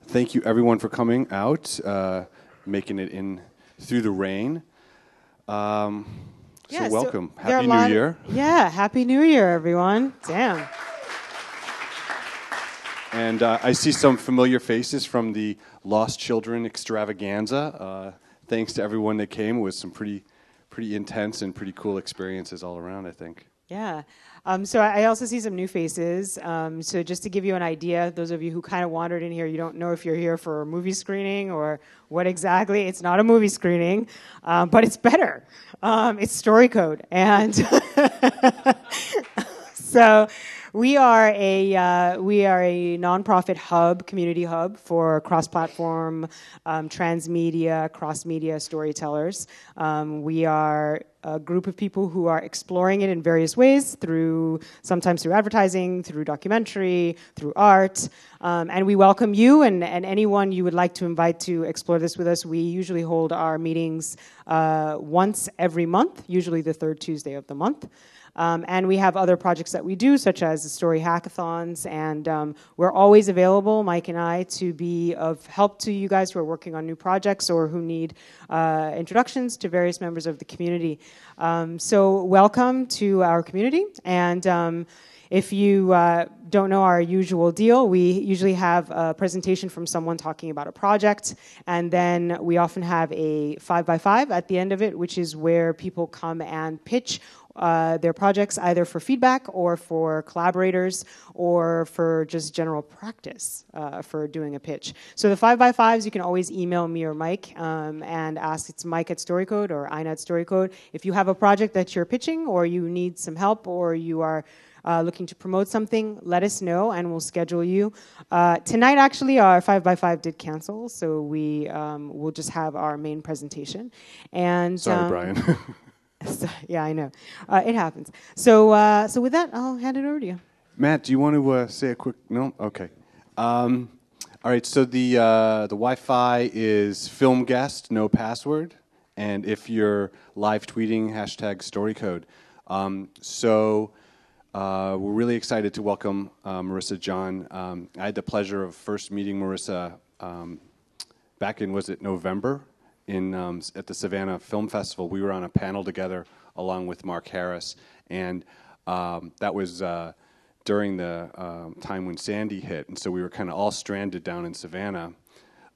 Thank you, everyone, for coming out, making it in through the rain. So welcome. Happy New Year. Happy New Year, everyone. Damn. And I see some familiar faces from the Lost Children extravaganza. Thanks to everyone that came. It was some pretty intense and pretty cool experiences all around, I think. Yeah. So I also see some new faces. So just to give you an idea, those of you who kind of wandered in here, you don't know if you're here for a movie screening or what exactly. It's not a movie screening, but it's better. It's StoryCode. And so we are a nonprofit hub, community hub for cross-platform, transmedia, cross-media storytellers. We are a group of people who are exploring it in various ways, sometimes through advertising, through documentary, through art. And we welcome you and anyone you would like to invite to explore this with us. We usually hold our meetings once every month, usually the third Tuesday of the month. And we have other projects that we do, such as the story hackathons, and we're always available, Mike and I, to be of help to you guys who are working on new projects or who need introductions to various members of the community. So welcome to our community, and if you don't know our usual deal, we usually have a presentation from someone talking about a project, and then we often have a 5x5 at the end of it, which is where people come and pitch their projects either for feedback or for collaborators or for just general practice for doing a pitch. So the 5x5s, you can always email me or Mike and ask. It's Mike at StoryCode or Ina at StoryCode. If you have a project that you're pitching or you need some help or you are looking to promote something, let us know and we'll schedule you. Tonight, actually, our 5x5 did cancel, so we will just have our main presentation. And sorry, Brian. Yeah, I know. It happens. So with that, I'll hand it over to you. Matt, do you want to say a quick... No? Okay. All right, so the Wi-Fi is film guest, no password. And if you're live tweeting, hashtag StoryCode. We're really excited to welcome Marisa Jahn. I had the pleasure of first meeting Marisa back in, was it November? At the Savannah Film Festival. We were on a panel together along with Mark Harris, and that was during the time when Sandy hit, and so we were kind of all stranded down in Savannah.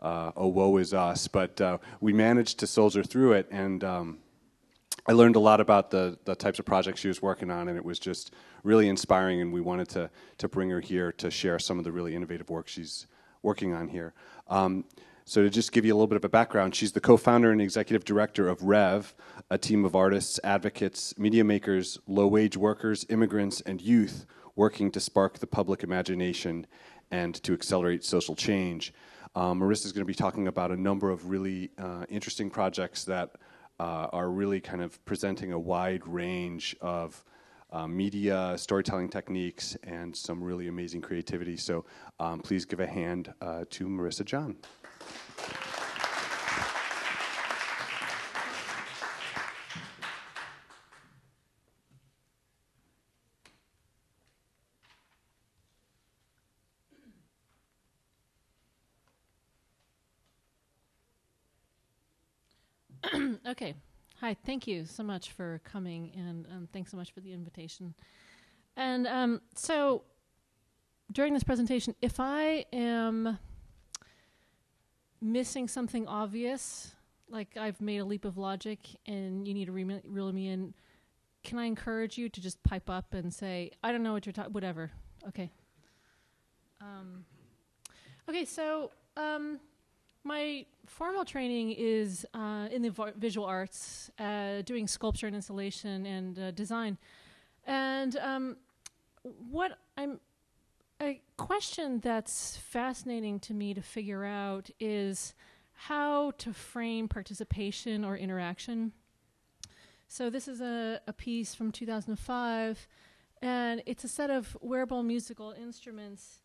Oh, woe is us, but we managed to soldier through it, and I learned a lot about the types of projects she was working on, and it was just really inspiring, and we wanted to bring her here to share some of the really innovative work she's working on here. So to just give you a little bit of a background, she's the co-founder and executive director of REV, a team of artists, advocates, media makers, low-wage workers, immigrants, and youth working to spark the public imagination and to accelerate social change. Marisa's going to be talking about a number of really interesting projects that are really kind of presenting a wide range of media, storytelling techniques, and some really amazing creativity. So please give a hand to Marisa Jahn. Okay. Hi, thank you so much for coming, and thanks so much for the invitation. And so during this presentation, if I am missing something obvious, like I've made a leap of logic and you need to reel me in, can I encourage you to just pipe up and say, I don't know what you're talking, whatever. Okay. So my formal training is in the visual arts, doing sculpture and installation and design. And a question that's fascinating to me to figure out is how to frame participation or interaction. So this is a piece from 2005, and it's a set of wearable musical instruments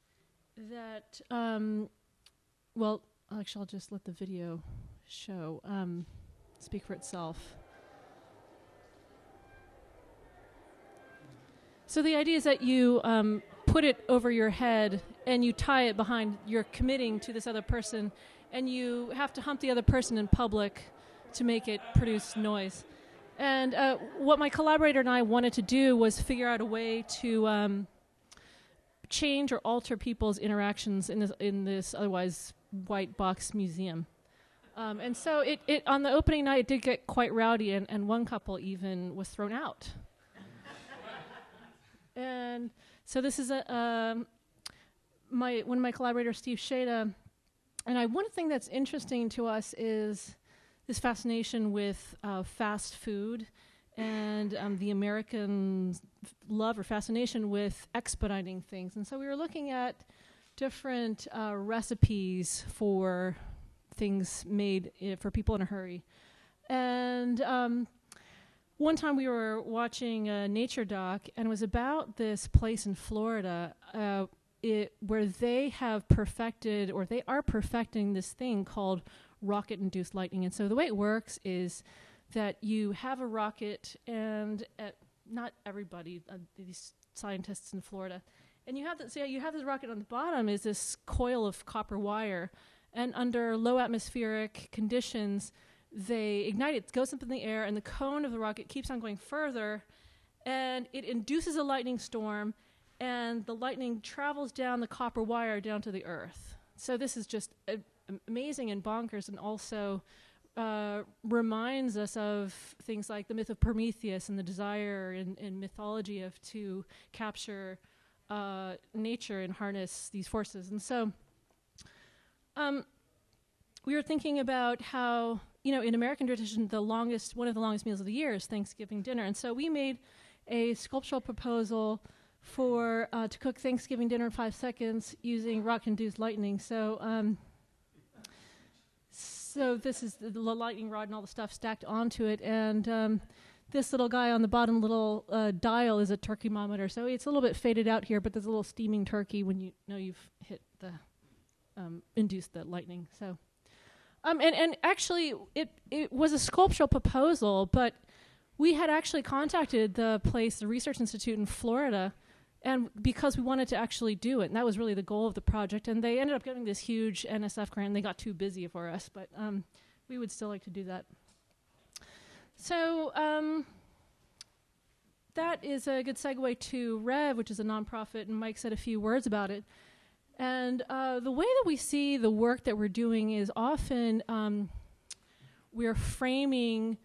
that, well, actually I'll just let the video show, speak for itself. So the idea is that you put it over your head and you tie it behind, you're committing to this other person, and you have to hump the other person in public to make it produce noise. And what my collaborator and I wanted to do was figure out a way to change or alter people's interactions in this otherwise white box museum. And so it on the opening night, it did get quite rowdy, and one couple even was thrown out. And so this is one of my collaborators, Steve Shada, and one thing that's interesting to us is this fascination with fast food and the American love or fascination with expediting things. And so we were looking at different recipes for things made for people in a hurry. And one time we were watching a nature doc, and it was about this place in Florida where they have perfected, or they are perfecting, this thing called rocket-induced lightning. And so the way it works is that you have a rocket, and not everybody, these scientists in Florida, and you have this rocket on the bottom is this coil of copper wire, and under low atmospheric conditions, they ignite it, goes up in the air, and the cone of the rocket keeps on going further, and it induces a lightning storm, and the lightning travels down the copper wire down to the earth. So this is just amazing and bonkers, and also reminds us of things like the myth of Prometheus and the desire in mythology to capture nature and harness these forces. And so we were thinking about how, in American tradition, one of the longest meals of the year is Thanksgiving dinner. And so we made a sculptural proposal for to cook Thanksgiving dinner in 5 seconds using rock-induced lightning. So this is the lightning rod and all the stuff stacked onto it, and this little guy on the bottom little dial is a turkeymometer. So it's a little bit faded out here, but there's a little steaming turkey when you know you've hit the induced the lightning. So, and actually it was a sculptural proposal, but we had actually contacted the Research Institute in Florida, and because we wanted to actually do it, and that was really the goal of the project, and they ended up getting this huge NSF grant, and they got too busy for us, but we would still like to do that. So that is a good segue to REV, which is a nonprofit, and Mike said a few words about it. And the way that we see the work that we're doing is often we're framing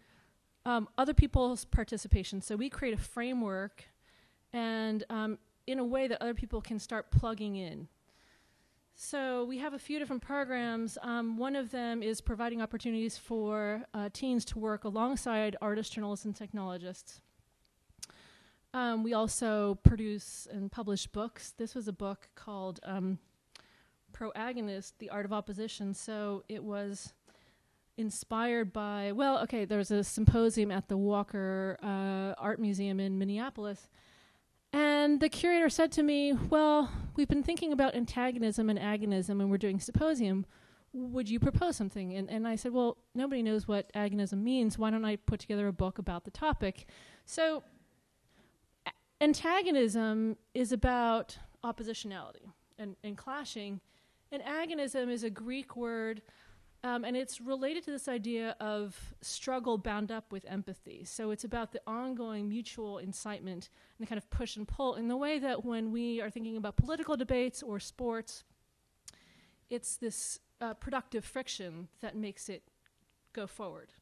other people's participation. So we create a framework, and in a way that other people can start plugging in. So we have a few different programs. One of them is providing opportunities for teens to work alongside artists, journalists, and technologists. We also produce and publish books. This was a book called Proagonist, The Art of Opposition. So it was inspired by, there's a symposium at the Walker Art Museum in Minneapolis. And the curator said to me, well, we've been thinking about antagonism and agonism, and we're doing a symposium. Would you propose something? And I said, well, nobody knows what agonism means. Why don't I put together a book about the topic? So antagonism is about oppositionality and clashing. And agonism is a Greek word, and it's related to this idea of struggle bound up with empathy. So it's about the ongoing mutual incitement and the kind of push and pull in the way that when we are thinking about political debates or sports, it's this productive friction that makes it go forward,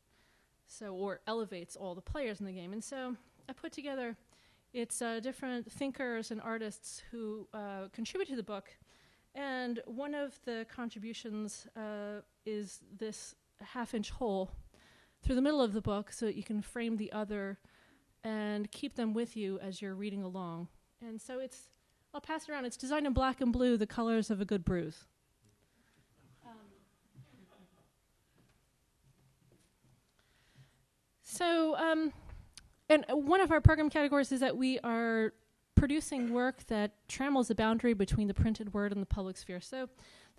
or elevates all the players in the game. And so I put together, it's different thinkers and artists who contribute to the book. And one of the contributions is this half-inch hole through the middle of the book so that you can frame the other and keep them with you as you're reading along. And so I'll pass it around. It's designed in black and blue, the colors of a good bruise. And one of our program categories is that we are producing work that trammels the boundary between the printed word and the public sphere. So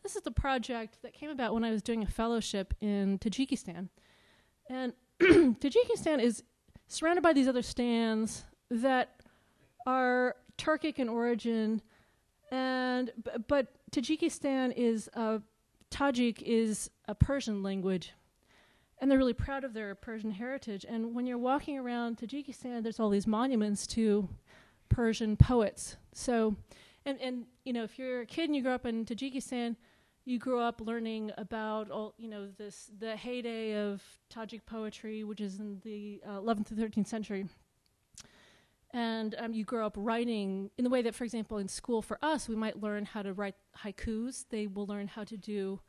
this is the project that came about when I was doing a fellowship in Tajikistan. And Tajikistan is surrounded by these other stands that are Turkic in origin, And but Tajikistan is Tajik is a Persian language, and they're really proud of their Persian heritage. And when you're walking around Tajikistan, there's all these monuments to Persian poets. So, and you know, if you're a kid and you grow up in Tajikistan, you grew up learning about all, you know, the heyday of Tajik poetry, which is in the 11th to 13th century. And you grow up writing in the way that, for example, in school for us, we might learn how to write haikus. They will learn how to do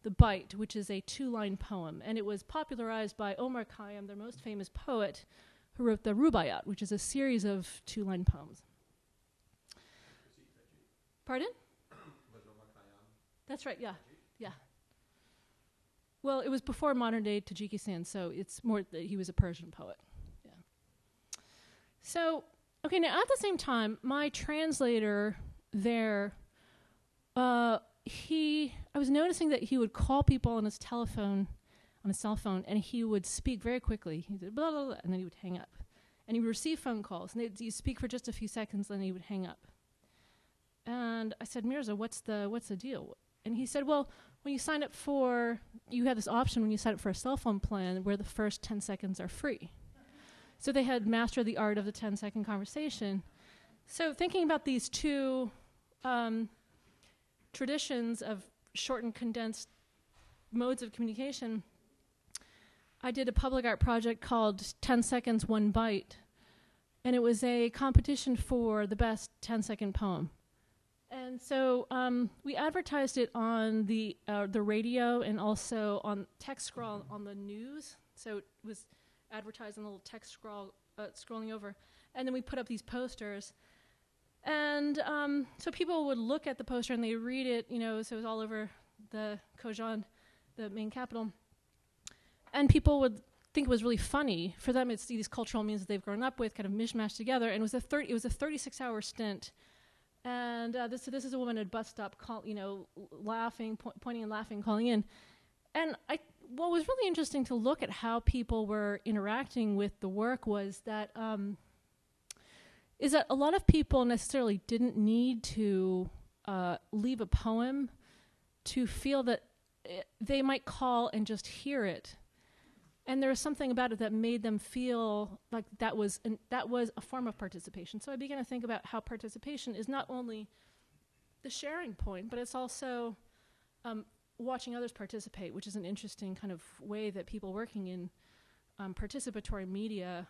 the Bait, which is a 2-line poem. And it was popularized by Omar Khayyam, their most famous poet, who wrote the Rubaiyat, which is a series of 2-line poems. Pardon? Was Omar Khayyam? That's right, yeah. Yeah. Well, it was before modern-day Tajikistan, so it's more that he was a Persian poet. Yeah. So, okay, now at the same time, my translator there, I was noticing that he would call people on his telephone, on his cell phone, and he would speak very quickly. He said blah, blah, blah, and then he would hang up. And he would receive phone calls, and he'd speak for just a few seconds, and then he would hang up. And I said, Mirza, what's the deal? And he said, well, when you sign up you have this option when you sign up for a cell phone plan where the first 10 seconds are free. So they had mastered the art of the 10-second conversation. So thinking about these two traditions of short and condensed modes of communication, I did a public art project called 10 Seconds, 1 Byte. And it was a competition for the best 10-second poem. And so we advertised it on the radio and also on text scroll on the news. So it was advertised on a little text scroll scrolling over. And then we put up these posters. And so people would look at the poster and they read it, you know, so it was all over the Khojan, the main capital. And people would think it was really funny. For them, it's these cultural means that they've grown up with, kind of mishmashed together. And it was a 36-hour stint. And this is a woman at a bus stop, laughing, pointing and laughing, calling in. And what was really interesting to look at how people were interacting with the work was that is that a lot of people necessarily didn't need to leave a poem to feel that they might call and just hear it. And there was something about it that made them feel like that was a form of participation. So I began to think about how participation is not only the sharing point, but it's also watching others participate, which is an interesting kind of way that people working in participatory media,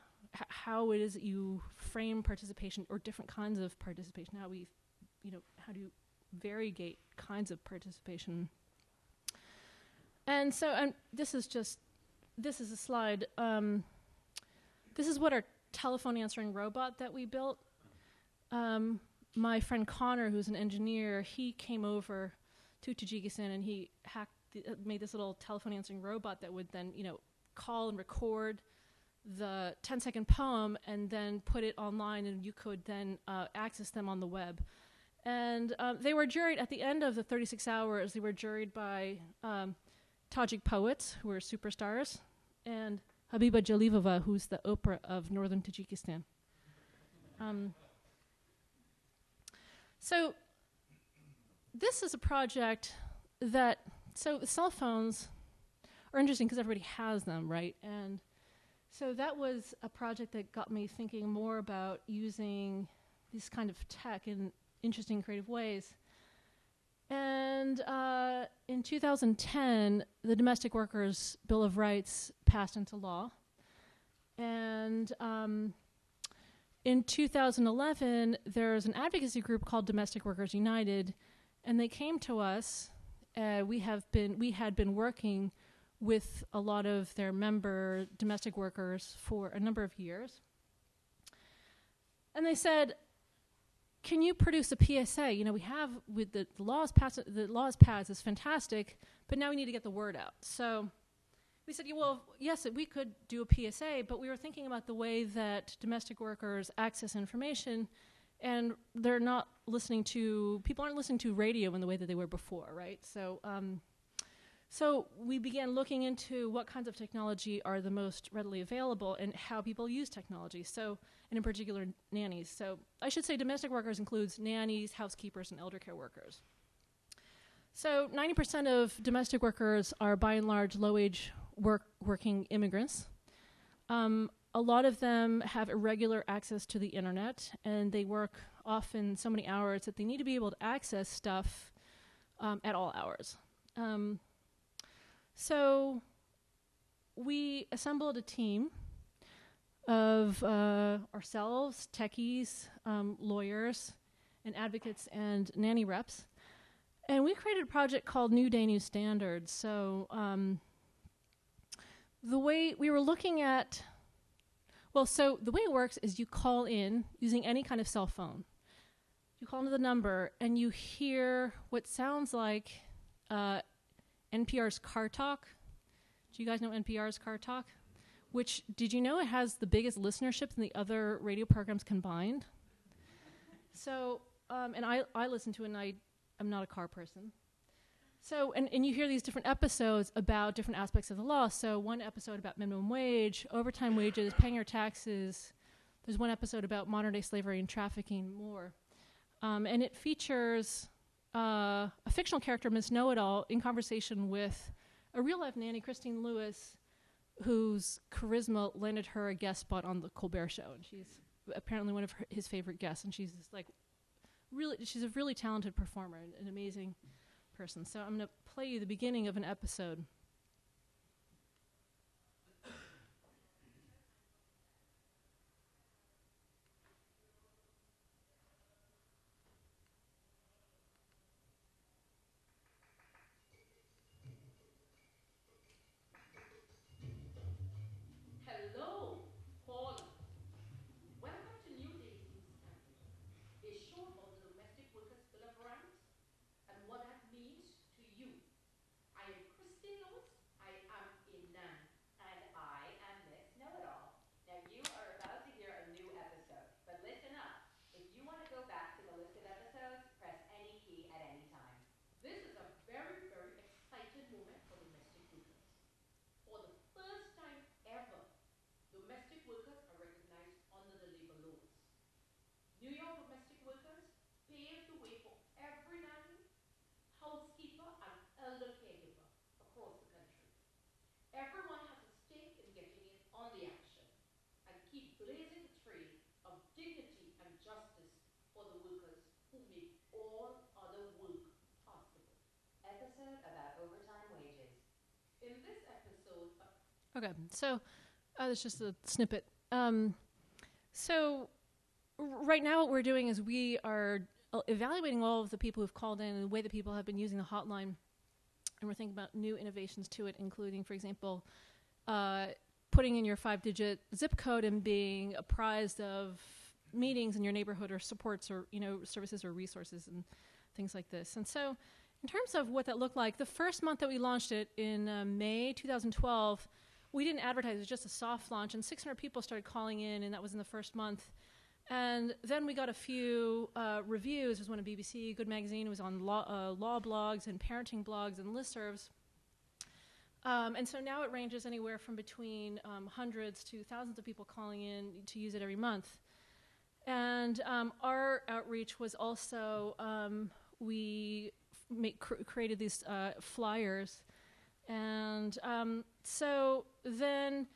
how it is that you frame participation or different kinds of participation, how do you variegate kinds of participation. And so this is a slide. This is what our telephone answering robot that we built. My friend Connor, who's an engineer, he came over to Tajikistan and he made this little telephone answering robot that would then, call and record the 10-second poem and then put it online, and you could then access them on the web. And they were juried at the end of the 36 hours. They were juried by Tajik poets who were superstars, and Habiba Jalilova, who's the Oprah of northern Tajikistan. So this is a project so cell phones are interesting because everybody has them, right? And so that was a project that got me thinking more about using this kind of tech in interesting, creative ways. And in 2010, the Domestic Workers' Bill of Rights passed into law. And in 2011, there's an advocacy group called Domestic Workers United, and they came to us. We had been working with a lot of their member domestic workers for a number of years. And they said, can you produce a PSA? We have with the laws passed, it's fantastic, but now we need to get the word out. So we said, well, yes, we could do a PSA, but we were thinking about the way that domestic workers access information, and people aren't listening to radio in the way that they were before, right? So So we began looking into what kinds of technology are the most readily available and how people use technology, so, and in particular nannies. So I should say domestic workers includes nannies, housekeepers, and elder care workers. So 90% of domestic workers are by and large low-wage working immigrants. A lot of them have irregular access to the internet, and they work often so many hours that they need to be able to access stuff at all hours. So we assembled a team of ourselves, techies, lawyers, and advocates, and nanny reps. And we created a project called New Day, New Standards. So the way we were looking at, so the way it works is you call in using any kind of cell phone. You call into the number, and you hear what sounds like NPR's Car Talk. Do you guys know NPR's Car Talk? Which, did you know it has the biggest listenership than the other radio programs combined? So, and I listen to it, and I'm not a car person. So, and you hear these different episodes about different aspects of the law. So one episode about minimum wage, overtime wages, paying your taxes. There's one episode about modern-day slavery and trafficking, more. And it features a fictional character, Miss Know-It-All, in conversation with a real-life nanny, Christine Lewis, whose charisma landed her a guest spot on the Colbert Show. And she's apparently one of his favorite guests. And she's just like, she's a really talented performer, an amazing person. So I'm going to play you the beginning of an episode. Hello, Paula. Welcome to New Days, New Standards, a show about the Domestic Workers Bill of Rights and what that means to you. I am Christine Lewis. I am a nanny. And I am Miss Know-It-All. Now you are about to hear a new episode, but listen up. If you want to go back to the list of episodes, press any key at any time. This is a very, very exciting moment for domestic workers. For the first time ever, domestic workers are recognized under the labor laws. New York domestic workers paved the way for every nanny, housekeeper, and elder caregiver across the country. Everyone has a stake in getting in on the action and keep blazing the trail of dignity and justice for the workers who make all other work possible. Episode about overtime wages. In this episode, Okay, so that's just a snippet. So right now what we're doing is we are evaluating all of the people who've called in and the way that people have been using the hotline. And we're thinking about new innovations to it, including, for example, putting in your 5-digit zip code and being apprised of meetings in your neighborhood or supports or, services or resources and things like this. And so in terms of what that looked like, the first month that we launched it in May 2012, we didn't advertise. It was just a soft launch, and 600 people started calling in, and that was in the first month. And then we got a few reviews. There was one on BBC, Good Magazine. It was on law blogs and parenting blogs and listservs. And so now it ranges anywhere from between hundreds to thousands of people calling in to use it every month. And our outreach was also, we created these flyers. And so then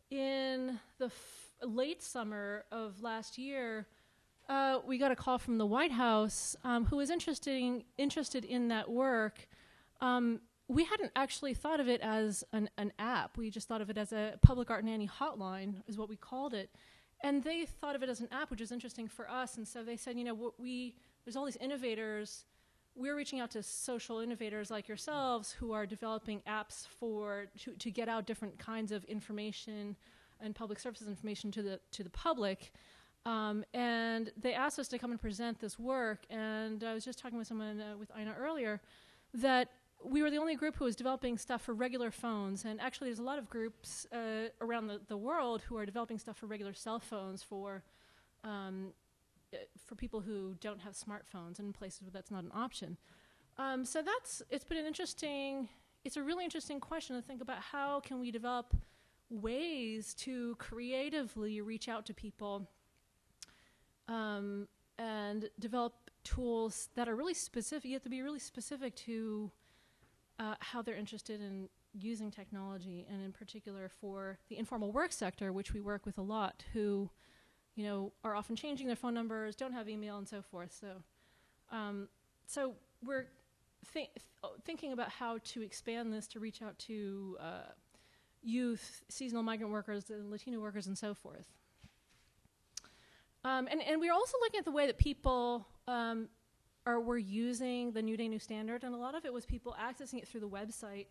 in the late summer of last year, we got a call from the White House, who was interested in that work. We hadn't actually thought of it as an app. We just thought of it as a public art nanny hotline, is what we called it. And they thought of it as an app, which was interesting for us. And so they said, there's all these innovators. We're reaching out to social innovators like yourselves who are developing apps to get out different kinds of information and public services information to the public. And they asked us to come and present this work. And I was just talking with someone, with Ina earlier, that we were the only group who was developing stuff for regular phones. And actually there's a lot of groups around the world who are developing stuff for regular cell phones for people who don't have smartphones and in places where that's not an option. So it's been an interesting it's a really interesting question to think about how can we develop ways to creatively reach out to people and develop tools that are really specific. You have to be really specific to how they're interested in using technology, and in particular for the informal work sector, which we work with a lot, who, you know, are often changing their phone numbers, don't have email, and so forth. So we're thinking about how to expand this to reach out to youth, seasonal migrant workers, and Latino workers, and so forth. And we're also looking at the way that people were using the New Day, New Standard, and a lot of it was people accessing it through the website,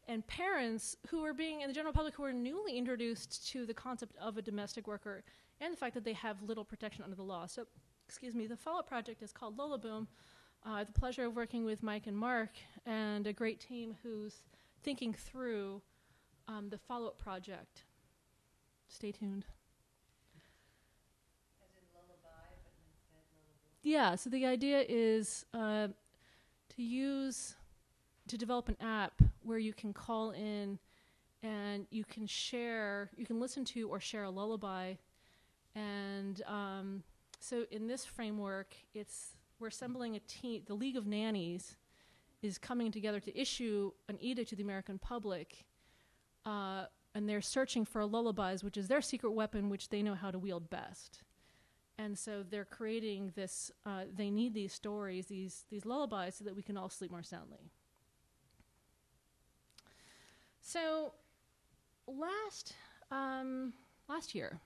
and parents who were being, in the general public, who were newly introduced to the concept of a domestic worker and the fact that they have little protection under the law. So, excuse me, the follow-up project is called Lola Boom. I have the pleasure of working with Mike and Mark and a great team who's thinking through the follow-up project. Stay tuned. As in lullaby, but instead lullaby. Yeah, so the idea is to develop an app where you can call in and you can listen to or share a lullaby. And so in this framework, we're assembling a team. The League of Nannies is coming together to issue an edict to the American public, and they're searching for lullabies, which is their secret weapon, which they know how to wield best. And so they're creating this, they need these stories, these lullabies, so that we can all sleep more soundly. So last year,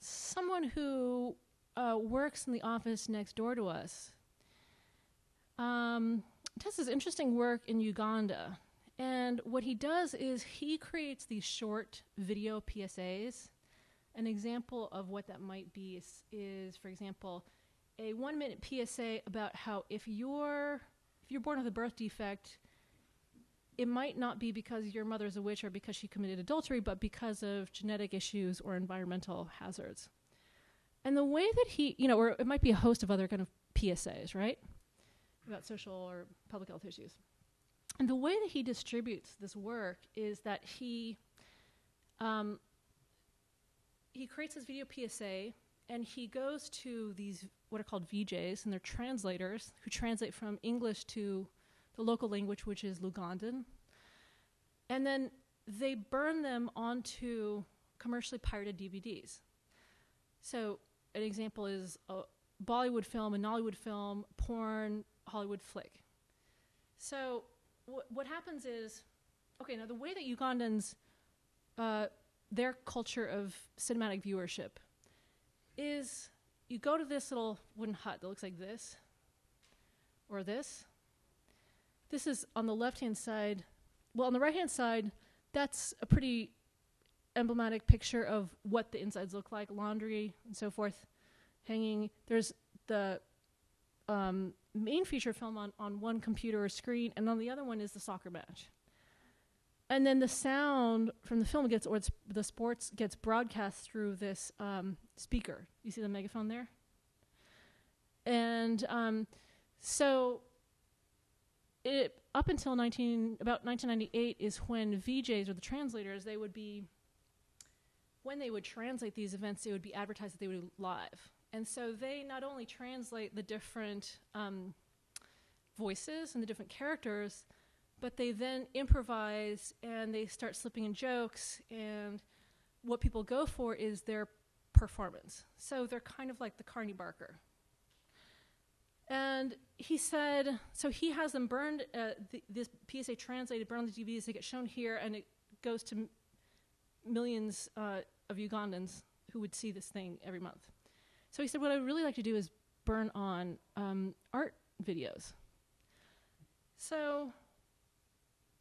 someone who works in the office next door to us does this interesting work in Uganda. And what he does is he creates these short video PSAs. An example of what that might be is, for example, a 1-minute PSA about how if you're born with a birth defect, it might not be because your mother's a witch or because she committed adultery, but because of genetic issues or environmental hazards. And the way that he, you know, or it might be a host of other kind of PSAs, right, about social or public health issues. And the way that he distributes this work is that he creates this video PSA, and he goes to these what are called VJs, and they're translators who translate from English to the local language, which is Lugandan. And then they burn them onto commercially pirated DVDs. So an example is a Bollywood film, a Nollywood film, porn, Hollywood flick. So what happens is, okay, now the way that Ugandans, their culture of cinematic viewership is you go to this little wooden hut that looks like this, or this. This is on the left-hand side. Well, on the right-hand side, that's a pretty emblematic picture of what the insides look like, laundry and so forth, hanging. There's the main feature film on one computer or screen, and on the other one is the soccer match. And then the sound from the film the sports gets broadcast through this speaker. You see the megaphone there? And so up until about 1998 is when VJs, or the translators, when they would translate these events, they would be advertised that they would do live. And so they not only translate the different voices and the different characters, but they then improvise and they start slipping in jokes, and what people go for is their performance. So they're kind of like the Carney Barker. And he said, so he has them burned, this PSA translated, burned on the DVDs, they get shown here, and it goes to millions of Ugandans who would see this thing every month. So he said, what I'd really like to do is burn on art videos. So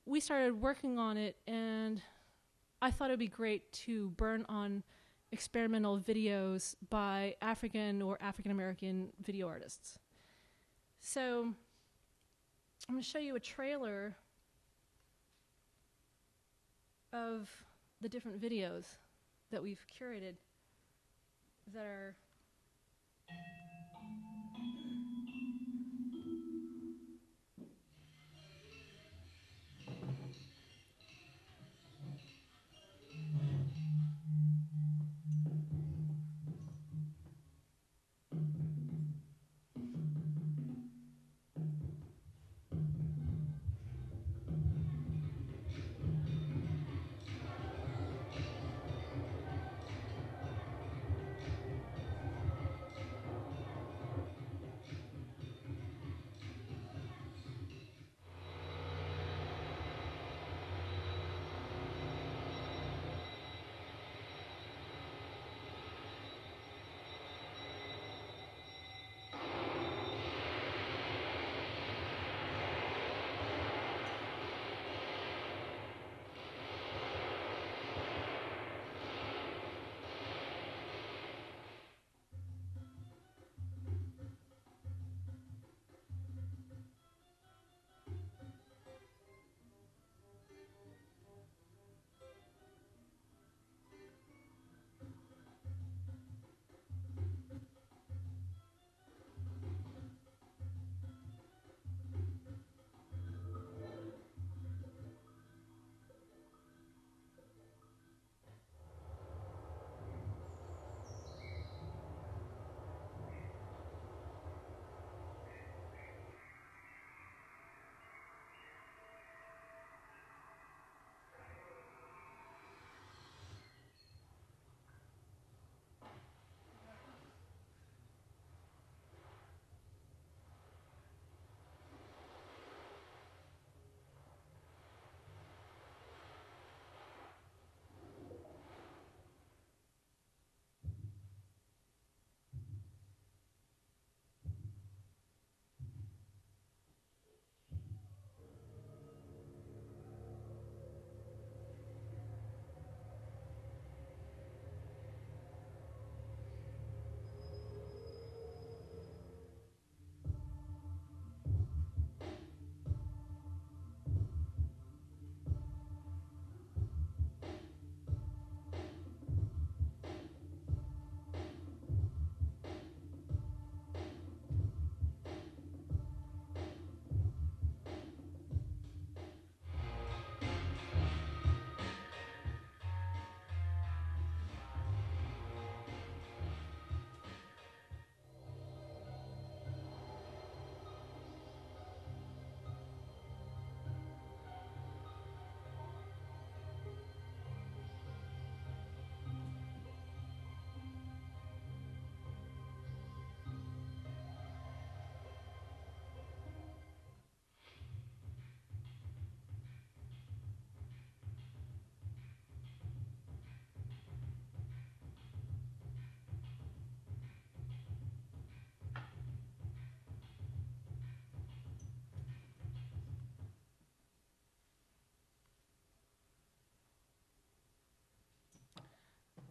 we started working on it, and I thought it would be great to burn on experimental videos by African or African-American video artists. So I'm going to show you a trailer of the different videos that we've curated that are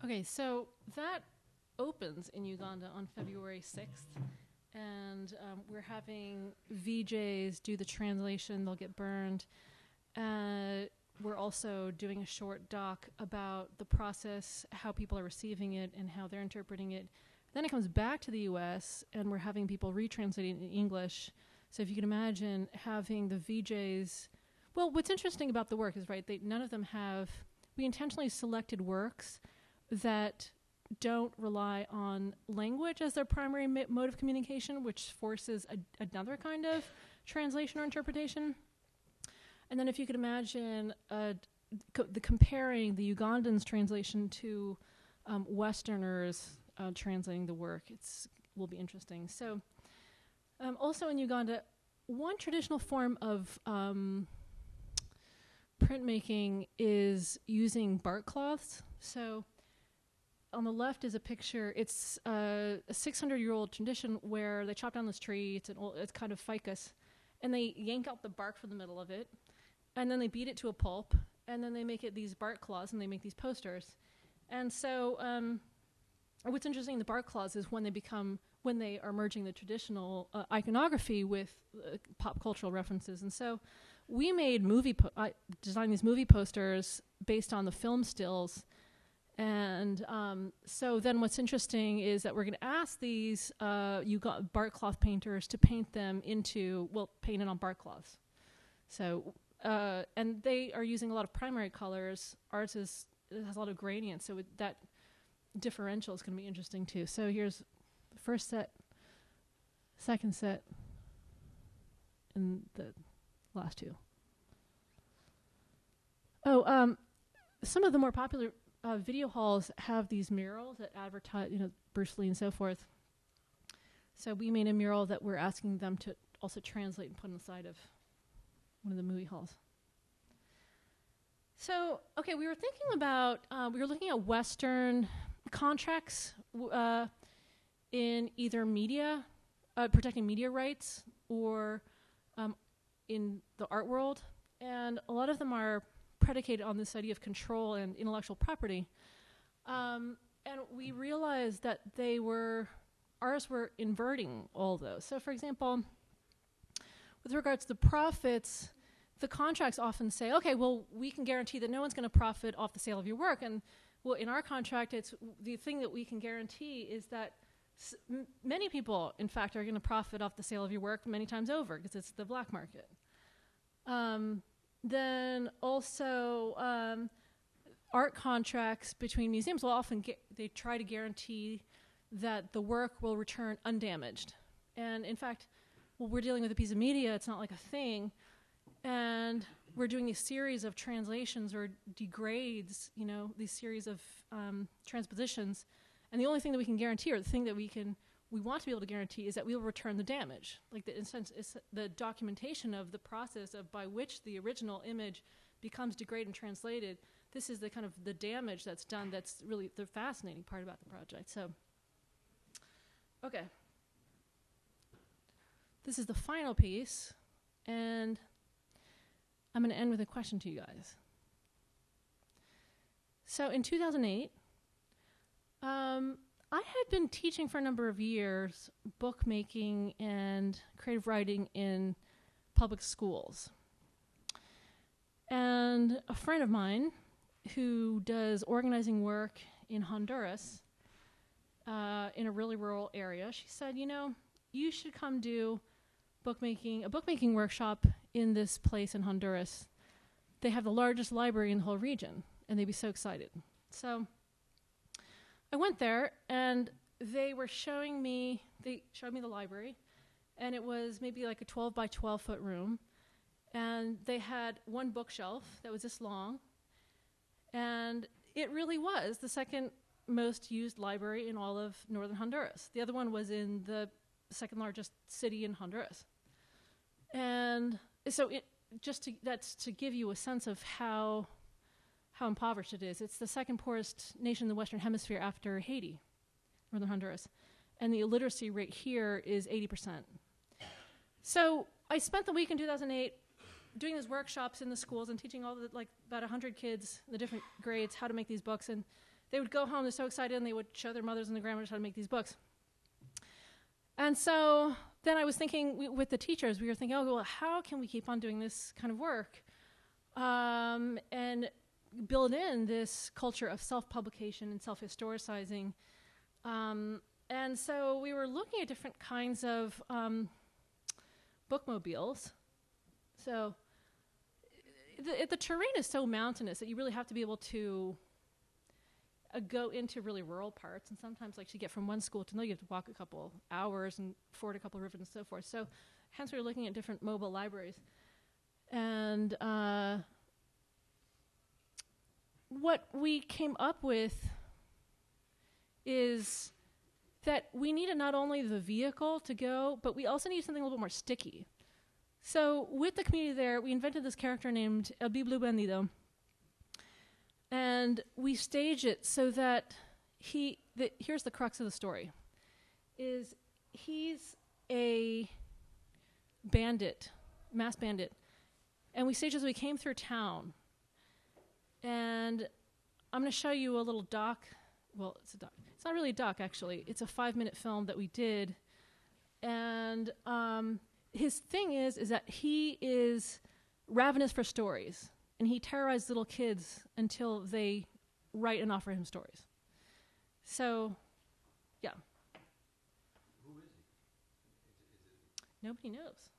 Okay, so that opens in Uganda on February 6th, and we're having VJs do the translation. They'll get burned. We're also doing a short doc about the process, how people are receiving it, and how they're interpreting it. Then it comes back to the U.S., and we're having people retranslate it in English. So if you can imagine having the VJs... Well, what's interesting about the work is, right, none of them have... We intentionally selected works that don't rely on language as their primary mode of communication, which forces another kind of translation or interpretation. And then if you could imagine comparing the Ugandans' translation to Westerners translating the work, will be interesting. So also in Uganda, one traditional form of printmaking is using bark cloths. So on the left is a picture. It's a 600-year-old tradition where they chop down this tree. It's kind of ficus, and they yank out the bark from the middle of it, and then they beat it to a pulp, and then they make it these bark cloths, and they make these posters. And so what's interesting in the bark cloths is when they are merging the traditional iconography with pop cultural references. And so we made designed these movie posters based on the film stills. And so then what's interesting is that we're going to ask these bark cloth painters to paint it on bark cloths. So, and they are using a lot of primary colors. Ours has a lot of gradients, so that differential is going to be interesting too. So here's the first set, second set, and the last two. Some of the more popular video halls have these murals that advertise, Bruce Lee and so forth. So we made a mural that we're asking them to also translate and put on the side of one of the movie halls. So, okay, we were thinking about, we were looking at Western contracts in either media, protecting media rights, or in the art world. And a lot of them are predicated on this idea of control and intellectual property. And we realized that ours were inverting all those. So for example, with regards to the profits, the contracts often say, okay, well, we can guarantee that no one's going to profit off the sale of your work. And well, in our contract, it's the thing that we can guarantee is that many people, in fact, are going to profit off the sale of your work many times over because it's the black market. Then also art contracts between museums will often they try to guarantee that the work will return undamaged. And in fact, well, we're dealing with a piece of media, it's not like a thing. And we're doing a series of translations or degrades, these series of transpositions. And the only thing that we can guarantee, or the thing that we want to be able to guarantee, is that we will return the damage. Like in a sense, it's the documentation of the process by which the original image becomes degraded and translated. This is the kind of the damage that's done. That's really the fascinating part about the project. So, okay. This is the final piece, and I'm going to end with a question to you guys. So in 2008, I had been teaching for a number of years bookmaking and creative writing in public schools. And a friend of mine who does organizing work in Honduras, in a really rural area, she said, you should come do a bookmaking workshop in this place in Honduras. They have the largest library in the whole region, and they'd be so excited. So I went there, and they showed me the library, and it was maybe like a 12 by 12 foot room, and they had one bookshelf that was this long, and it really was the second most used library in all of northern Honduras. The other one was in the second largest city in Honduras. And so that's to give you a sense of how impoverished it is. It's the second poorest nation in the Western Hemisphere after Haiti, northern Honduras. And the illiteracy rate here is 80%. So I spent the week in 2008 doing these workshops in the schools and teaching about 100 kids in the different grades how to make these books. And they would go home, they're so excited, and they would show their mothers and their grandmothers how to make these books. And so then I was thinking, with the teachers, we were thinking, oh, well, how can we keep on doing this kind of work and build in this culture of self-publication and self-historicizing? And so we were looking at different kinds of bookmobiles. So the terrain is so mountainous that you really have to be able to go into really rural parts, and sometimes, like, to get from one school to another, you have to walk a couple hours and ford a couple rivers and so forth. So hence we were looking at different mobile libraries. And what we came up with is that we needed not only the vehicle to go, but we also needed something a little bit more sticky. So with the community there, we invented this character named El Biblu Bandido. And we stage it so that here's the crux of the story, is he's a bandit, mass bandit. And we staged as we came through town. And I'm going to show you a little doc. Well, it's a doc. It's not really a doc, actually. It's a 5-minute film that we did. And his thing is that he is ravenous for stories. And he terrorized little kids until they write and offer him stories. So, yeah. Who is he? Nobody knows.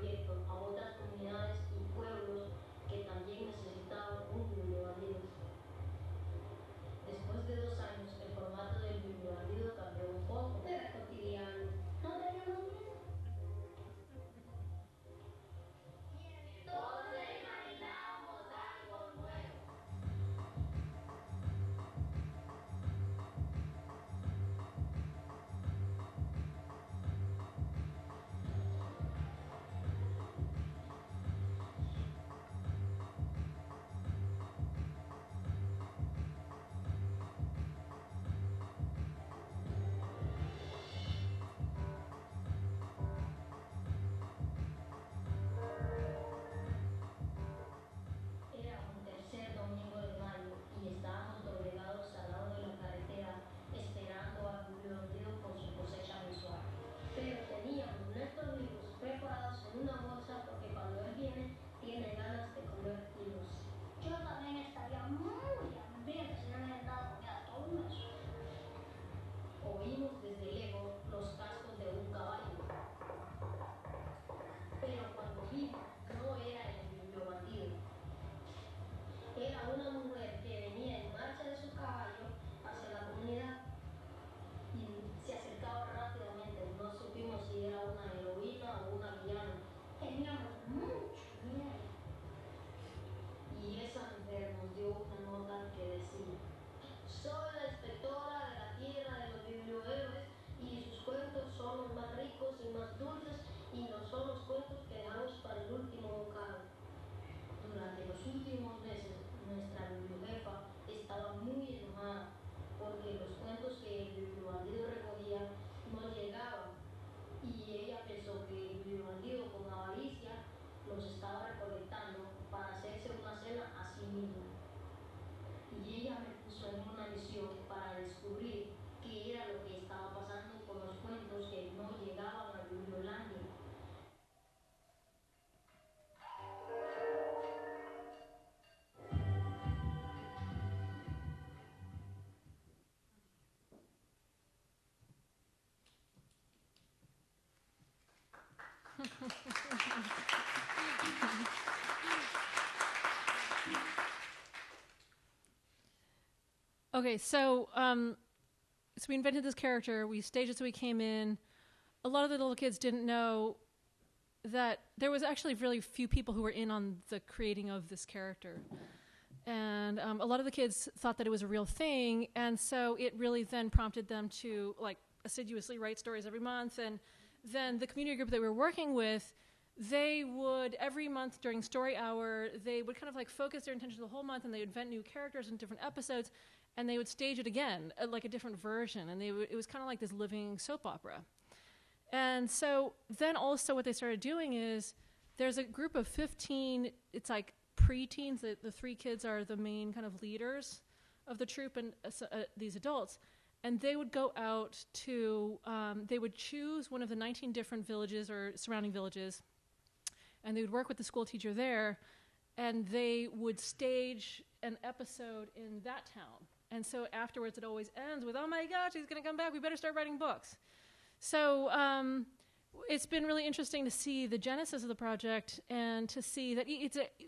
proyecto a otras comunidades y pueblos que también necesitaban un vi no era el niño bandido. Era una mujer que venía en marcha de su caballo hacia la comunidad y se acercaba rápidamente. No supimos si era una heroína o una villana. Teníamos mucho miedo. Y esa mujer nos dio una nota que decía: soy la inspectora de la tierra de los bibliohéroes y sus cuentos son los más ricos y más dulces y no son los cuentos que dejamos para el último bocado. Durante los últimos meses, nuestra bibliojefa estaba muy enojada porque los cuentos que el bibliobandido recogía no llegaban y ella pensó que el bibliobandido con avaricia los estaba recolectando para hacerse una cena a sí mismo. Y ella me puso en una misión para descubrir qué era lo que estaba pasando con los cuentos que no llegaban a Bibliolandia. Okay, so we invented this character. We staged it so we came in. A lot of the little kids didn't know that there was actually really few people who were in on the creating of this character. And a lot of the kids thought that it was a real thing, and so it really then prompted them to like assiduously write stories every month. And then the community group that we were working with, they would, every month during story hour, they would kind of like focus their attention the whole month, and they would invent new characters and different episodes, and they would stage it again, like a different version, and it was kind of like this living soap opera. And so then also what they started doing is there's a group of 15, it's like preteens, the three kids are the main kind of leaders of the troupe and these adults, and they would go out to, they would choose one of the 19 different villages or surrounding villages, and they would work with the school teacher there, and they would stage an episode in that town. And so afterwards it always ends with, oh my gosh, he's going to come back, we better start writing books. So it's been really interesting to see the genesis of the project and to see that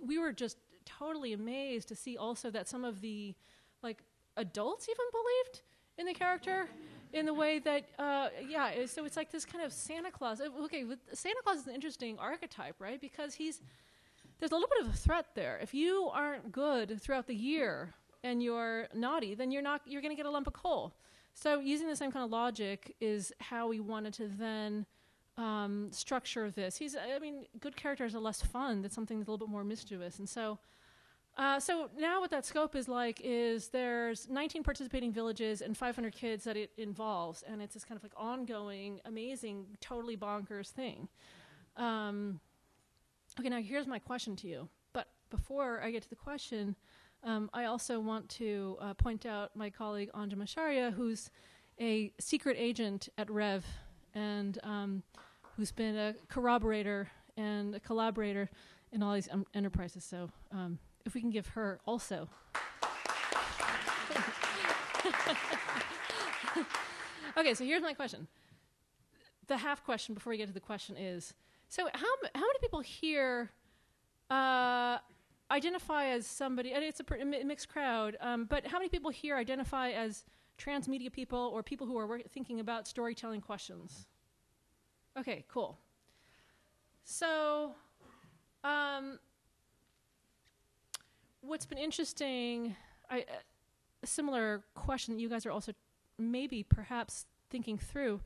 we were just totally amazed to see also that some of the like adults even believed in the character in the way that, so it's like this kind of Santa Claus. Okay, Santa Claus is an interesting archetype, right? Because there's a little bit of a threat there. If you aren't good throughout the year and you're naughty, then you're going to get a lump of coal. So using the same kind of logic is how we wanted to then structure this. Good characters are less fun. That's something that's a little bit more mischievous. And so now what that scope is like is there's 19 participating villages and 500 kids that it involves. And it's this kind of like ongoing, amazing, totally bonkers thing. Okay, now here's my question to you. But before I get to the question, I also want to point out my colleague Anja Masharia, who's a secret agent at REV and who's been a corroborator and a collaborator in all these enterprises. So if we can give her also. Okay, so here's my question. The half question before we get to the question is, so how many people here identify as somebody, and it's a mixed crowd, but how many people here identify as transmedia people or people who are thinking about storytelling questions? Okay, cool. So what's been interesting, a similar question that you guys are also maybe perhaps thinking through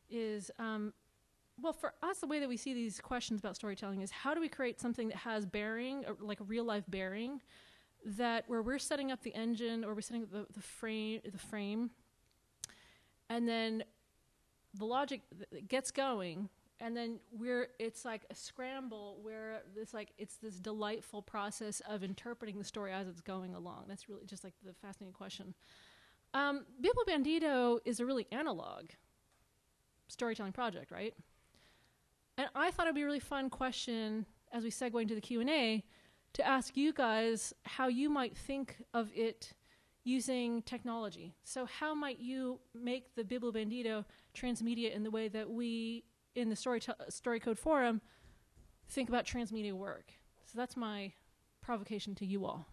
is, well, for us, the way that we see these questions about storytelling is how do we create something that has bearing, like a real-life bearing, that where we're setting up the engine or we're setting up the frame, and then the logic gets going, and then it's like a scramble where it's this delightful process of interpreting the story as it's going along. That's really just like the fascinating question. Bilbo Bandito is a really analog storytelling project, right? And I thought it would be a really fun question as we segue into the Q&A to ask you guys how you might think of it using technology. So how might you make the Bilbo Bandito transmedia in the way that we, in the StoryCode forum, think about transmedia work. So that's my provocation to you all.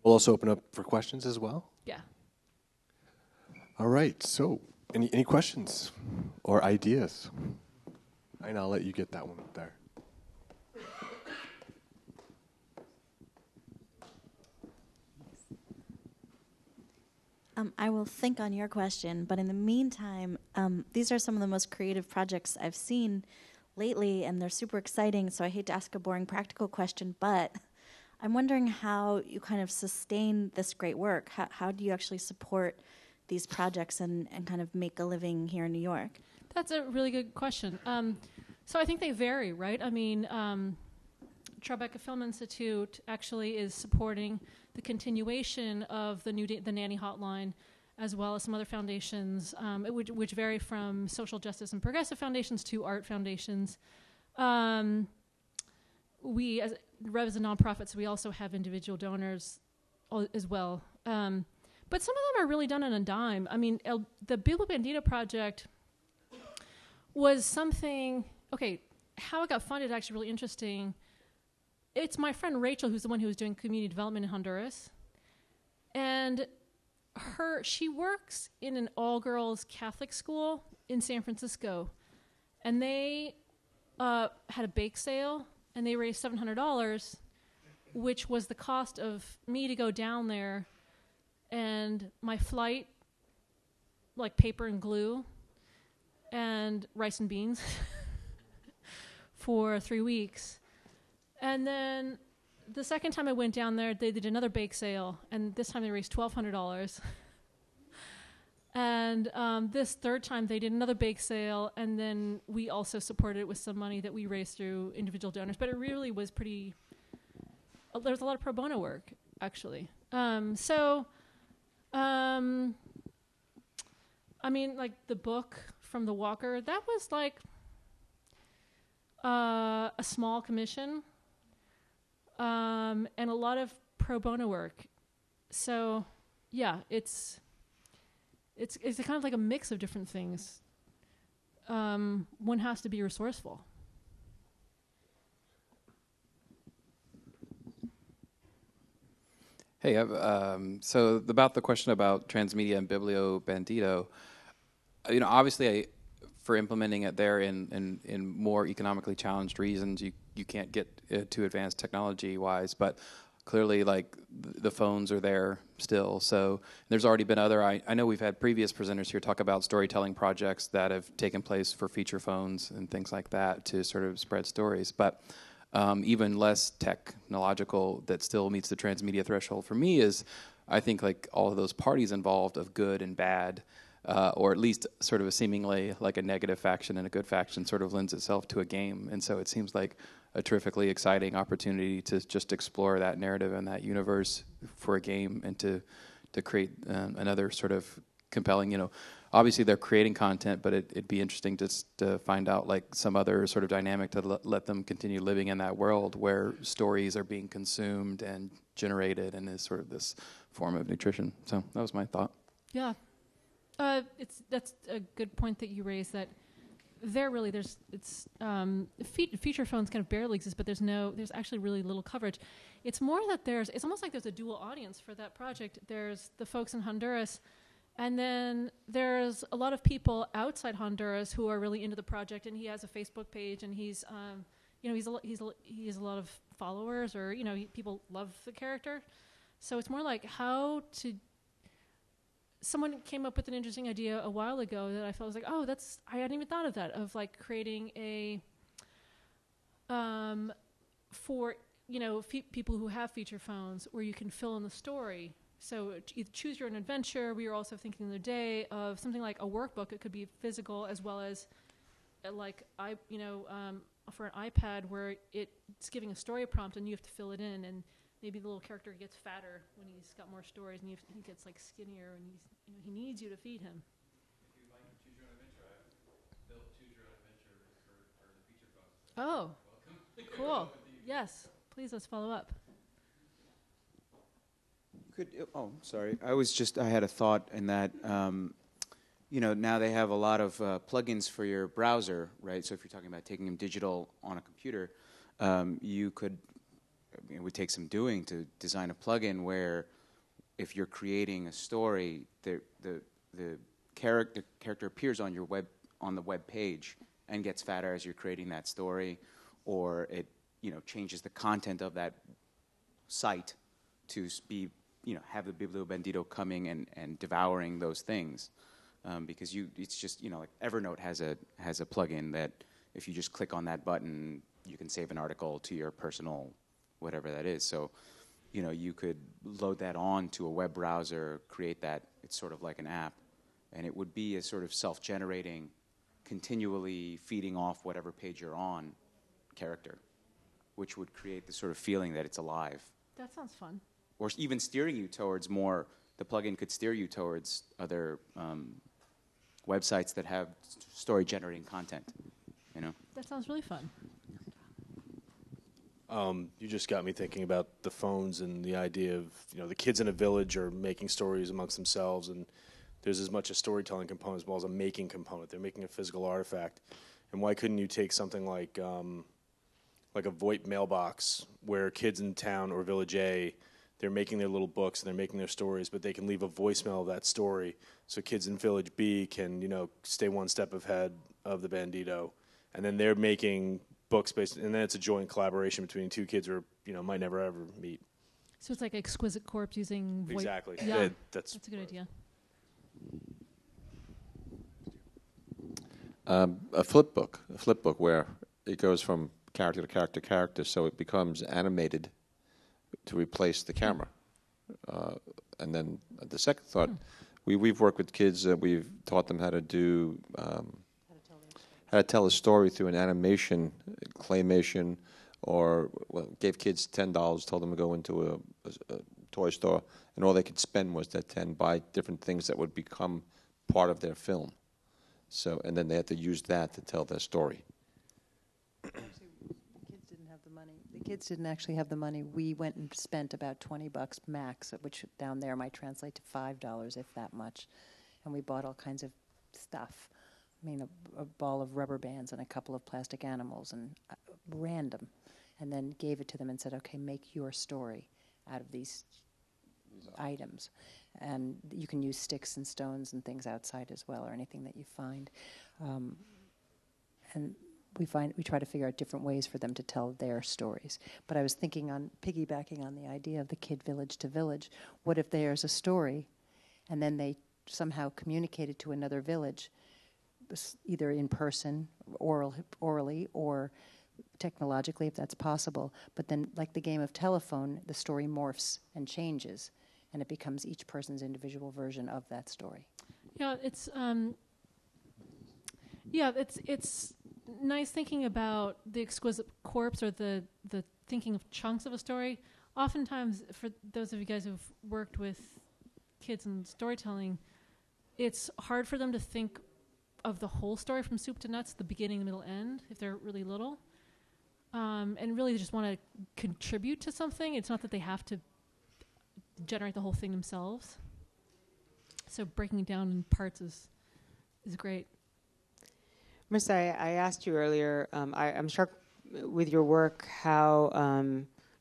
We'll also open up for questions as well. Yeah. All right. So, any questions or ideas? And I'll let you get that one up there. I will think on your question, but in the meantime, these are some of the most creative projects I've seen lately, and they're super exciting, so I hate to ask a boring practical question, but I'm wondering how you kind of sustain this great work. How do you actually support these projects and kind of make a living here in New York? That's a really good question. So I think they vary, right? I mean, Tribeca Film Institute actually is supporting the continuation of the Nanny Hotline, as well as some other foundations, which vary from social justice and progressive foundations to art foundations. We, as REV is a nonprofit, so we also have individual donors as well. But some of them are really done on a dime. I mean, the Bilbo Bandito project was something, okay, how it got funded is actually really interesting. It's my friend Rachel, who's the one who was doing community development in Honduras. And she works in an all-girls Catholic school in San Francisco. And they had a bake sale, and they raised $700, which was the cost of me to go down there and my flight, like paper and glue, and rice and beans for 3 weeks. And then the second time I went down there, they did another bake sale, and this time they raised $1,200. And this third time they did another bake sale, and then we also supported it with some money that we raised through individual donors. But it really was pretty, there was a lot of pro bono work, actually. I mean, like the book from the Walker, that was like a small commission. And a lot of pro bono work. So, yeah, it's kind of like a mix of different things. One has to be resourceful. Hey, so about the question about transmedia and Biblio Bandito, obviously for implementing it there in more economically challenged regions, you can't get too advanced technology-wise, but clearly, like, the phones are there still. So there's already been other, I know we've had previous presenters here talk about storytelling projects that have taken place for feature phones and things like that to sort of spread stories. But even less technological that still meets the transmedia threshold for me is, I think, like, all of those parties involved of good and bad, or at least sort of a seemingly like a negative faction and a good faction sort of lends itself to a game. And so it seems like a terrifically exciting opportunity to just explore that narrative and that universe for a game and to create another sort of compelling, obviously they're creating content, but it'd be interesting just to find out like some other sort of dynamic to let them continue living in that world where stories are being consumed and generated and is sort of this form of nutrition. So that was my thought. Yeah. That's a good point that you raised, that feature phones kind of barely exist, but there's actually really little coverage. It's more that it's almost like there's a dual audience for that project. There's the folks in Honduras, and then there's a lot of people outside Honduras who are really into the project, and he has a Facebook page, and he has a lot of followers, or people love the character. So it's more like how to. Someone came up with an interesting idea a while ago that I felt was like, oh, I hadn't even thought of that, of like creating a, for, people who have feature phones where you can fill in the story. So either choose your own adventure. We were also thinking the other day of something like a workbook. It could be physical as well as for an iPad where it's giving a story prompt and you have to fill it in, and maybe the little character gets fatter when he's got more stories, and he gets like skinnier, and he needs you to feed him. If you'd like to choose your own adventure, I've built choose your own adventure for the feature phones. Oh, welcome. Cool. Yes, please, let's follow up. Sorry. I had a thought in that, now they have a lot of plugins for your browser, right? So if you're talking about taking them digital on a computer, it would take some doing to design a plugin where if you're creating a story, the character appears on the web page and gets fatter as you're creating that story, or it changes the content of that site to be have the Biblio Bandito coming and devouring those things, because it's just like Evernote has a plugin that if you just click on that button, you can save an article to your personal whatever that is. So you could load that on to a web browser, create that. It's sort of like an app, and it would be a sort of self-generating, continually feeding off whatever page you're on character, which would create the sort of feeling that it's alive. That sounds fun. Or even steering you towards more, the plugin could steer you towards other websites that have story-generating content, That sounds really fun. You just got me thinking about the phones and the idea of, the kids in a village are making stories amongst themselves, and there's as much a storytelling component as well as a making component. They're making a physical artifact. And why couldn't you take something like a VoIP mailbox where kids in town or Village A, they're making their little books and they're making their stories, but they can leave a voicemail of that story so kids in Village B can, stay one step ahead of the Bandito. And then they're making books based, and then it's a joint collaboration between two kids who might never ever meet. So it's like Exquisite Corpse using VoIP. Exactly. Yeah, that's a good idea. A flip book where it goes from character to character to character, so it becomes animated to replace the camera. And then the second thought, we've worked with kids that we've taught them how to do how to tell a story through an animation, claymation, or gave kids $10, told them to go into a toy store, and all they could spend was that $10, buy different things that would become part of their film. So, and then they had to use that to tell their story. The kids didn't actually have the money. We went and spent about $20 max, which down there might translate to $5, if that much. And we bought all kinds of stuff. I mean, a ball of rubber bands and a couple of plastic animals and random. And then gave it to them and said, okay, make your story out of these items. And you can use sticks and stones and things outside as well, or anything that you find. And we try to figure out different ways for them to tell their stories. But I was thinking on piggybacking on the idea of the kid village to village. What if there's a story, and then they somehow communicate it to another village, either in person, orally, or technologically, if that's possible. But then, like the game of telephone, the story morphs and changes, and it becomes each person's individual version of that story. Yeah, it's nice thinking about the exquisite corpse or the thinking of chunks of a story. Oftentimes, for those of you guys who've worked with kids in storytelling, it's hard for them to think of the whole story from soup to nuts, the beginning, the middle, end, if they're really little. And really they just want to contribute to something. It's not that they have to generate the whole thing themselves. So breaking it down in parts is great. Marisa, I asked you earlier, I'm struck with your work how